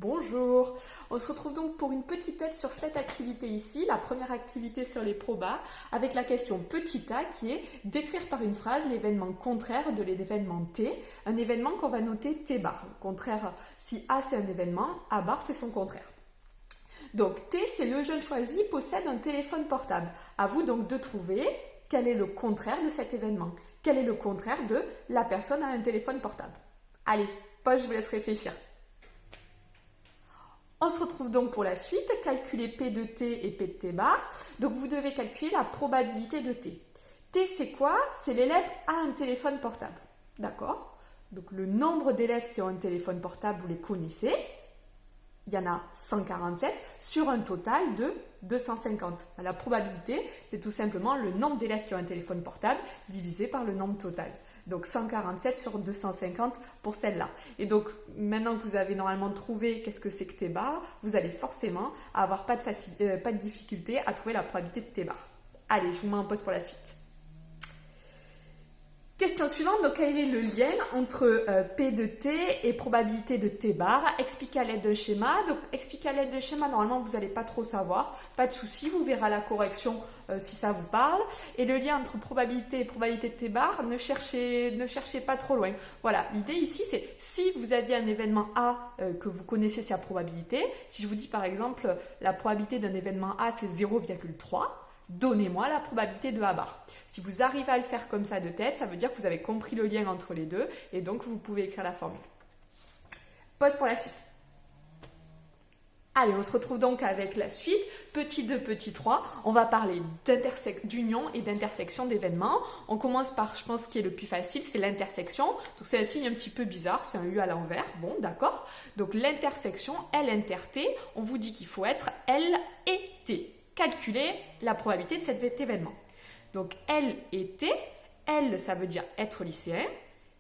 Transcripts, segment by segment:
Bonjour, on se retrouve donc pour une petite aide sur cette activité ici, la première activité sur les probas, avec la question petit a qui est d'écrire par une phrase l'événement contraire de l'événement T, un événement qu'on va noter T bar. Le contraire, si A c'est un événement, A bar c'est son contraire. Donc T c'est le jeune choisi possède un téléphone portable. À vous donc de trouver quel est le contraire de cet événement. Quel est le contraire de la personne a un téléphone portable. Allez, Paul, je vous laisse réfléchir. On se retrouve donc pour la suite, calculer P de T et P de T bar. Donc vous devez calculer la probabilité de T. T c'est quoi? C'est l'élève a un téléphone portable. D'accord? Donc le nombre d'élèves qui ont un téléphone portable, vous les connaissez. Il y en a 147 sur un total de 250. La probabilité, c'est tout simplement le nombre d'élèves qui ont un téléphone portable divisé par le nombre total. Donc 147 sur 250 pour celle-là. Et donc maintenant que vous avez normalement trouvé qu'est-ce que c'est que T bar, vous allez forcément avoir pas de difficulté à trouver la probabilité de T bar. Allez, je vous mets en pause pour la suite. Question suivante, donc quel est le lien entre P de T et probabilité de T bar? Expliqué à l'aide d'un schéma. Donc expliqué à l'aide d'un schéma, normalement vous n'allez pas trop savoir, pas de souci, vous verrez la correction si ça vous parle. Et le lien entre probabilité et probabilité de T bar, ne cherchez pas trop loin. Voilà, l'idée ici c'est si vous aviez un événement A que vous connaissez sa probabilité, si je vous dis par exemple la probabilité d'un événement A c'est 0,3, donnez-moi la probabilité de A bar. Si vous arrivez à le faire comme ça de tête, ça veut dire que vous avez compris le lien entre les deux et donc vous pouvez écrire la formule. Pause pour la suite. Allez, on se retrouve donc avec la suite. Petit 2, petit 3. On va parler d'union et d'intersection d'événements. On commence par, je pense, ce qui est le plus facile, c'est l'intersection. Donc c'est un signe un petit peu bizarre, c'est un U à l'envers. Bon, d'accord. Donc l'intersection, L inter T, on vous dit qu'il faut être L et T. Calculer la probabilité de cet événement. Donc L et T, L ça veut dire être lycéen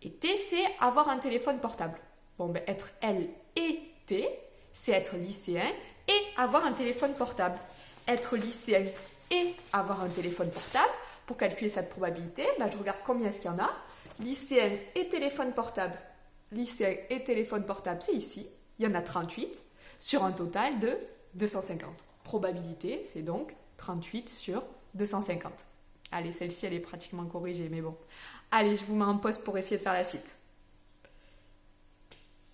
et T c'est avoir un téléphone portable. Bon ben être L et T, c'est être lycéen et avoir un téléphone portable. Être lycéen et avoir un téléphone portable, pour calculer cette probabilité, ben, je regarde combien est-ce qu'il y en a. Lycéen et téléphone portable. Lycéen et téléphone portable, c'est ici. Il y en a 38 sur un total de 250. Probabilité, c'est donc 38 sur 250. Allez, celle-ci, elle est pratiquement corrigée, mais bon. Allez, je vous mets en pause pour essayer de faire la suite.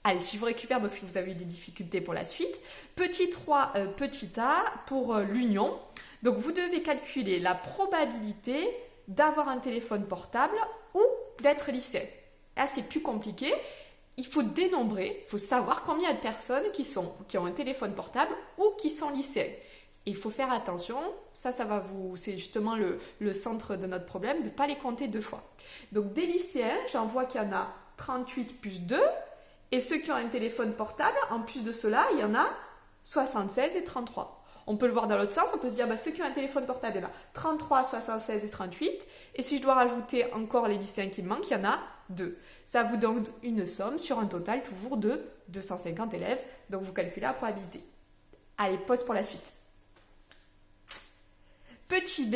Allez, si je vous récupère, donc si vous avez eu des difficultés pour la suite, petit 3, petit a pour l'union. Donc, vous devez calculer la probabilité d'avoir un téléphone portable ou d'être lycéen. Là, c'est plus compliqué. Il faut dénombrer, il faut savoir combien de personnes qui ont un téléphone portable ou qui sont lycéens. Il faut faire attention, c'est justement le centre de notre problème, de ne pas les compter deux fois. Donc des lycéens, j'en vois qu'il y en a 38 plus 2, et ceux qui ont un téléphone portable, en plus de cela, il y en a 76 et 33. On peut le voir dans l'autre sens, on peut se dire, ceux qui ont un téléphone portable, il y en a 33, 76 et 38, et si je dois rajouter encore les lycéens qui me manquent, il y en a 2. Ça vous donne une somme sur un total toujours de 250 élèves, donc vous calculez la probabilité. Allez, pause pour la suite. Petit b,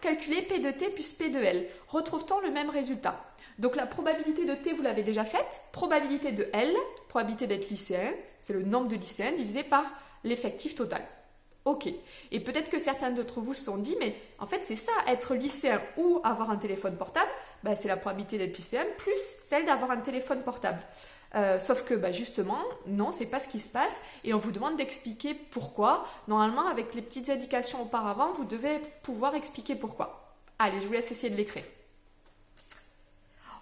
calculer P de T plus P de L. Retrouve-t-on le même résultat? Donc la probabilité de T, vous l'avez déjà faite. Probabilité de L, probabilité d'être lycéen, c'est le nombre de lycéens divisé par l'effectif total. Ok. Et peut-être que certains d'entre vous se sont dit, mais en fait c'est ça, être lycéen ou avoir un téléphone portable, c'est la probabilité d'être lycéen plus celle d'avoir un téléphone portable. Sauf que justement, non, c'est pas ce qui se passe et on vous demande d'expliquer pourquoi. Normalement, avec les petites indications auparavant, vous devez pouvoir expliquer pourquoi. Allez, je vous laisse essayer de l'écrire.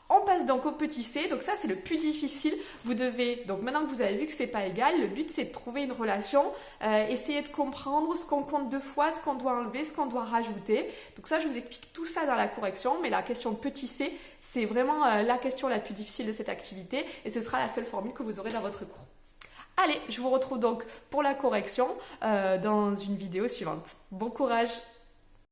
On passe donc au petit c, donc ça c'est le plus difficile. Vous devez, donc maintenant que vous avez vu que c'est pas égal, le but c'est de trouver une relation, essayer de comprendre ce qu'on compte deux fois, ce qu'on doit enlever, ce qu'on doit rajouter. Donc ça je vous explique tout ça dans la correction, mais la question petit c, c'est vraiment la question la plus difficile de cette activité et ce sera la seule formule que vous aurez dans votre cours. Allez, je vous retrouve donc pour la correction dans une vidéo suivante. Bon courage!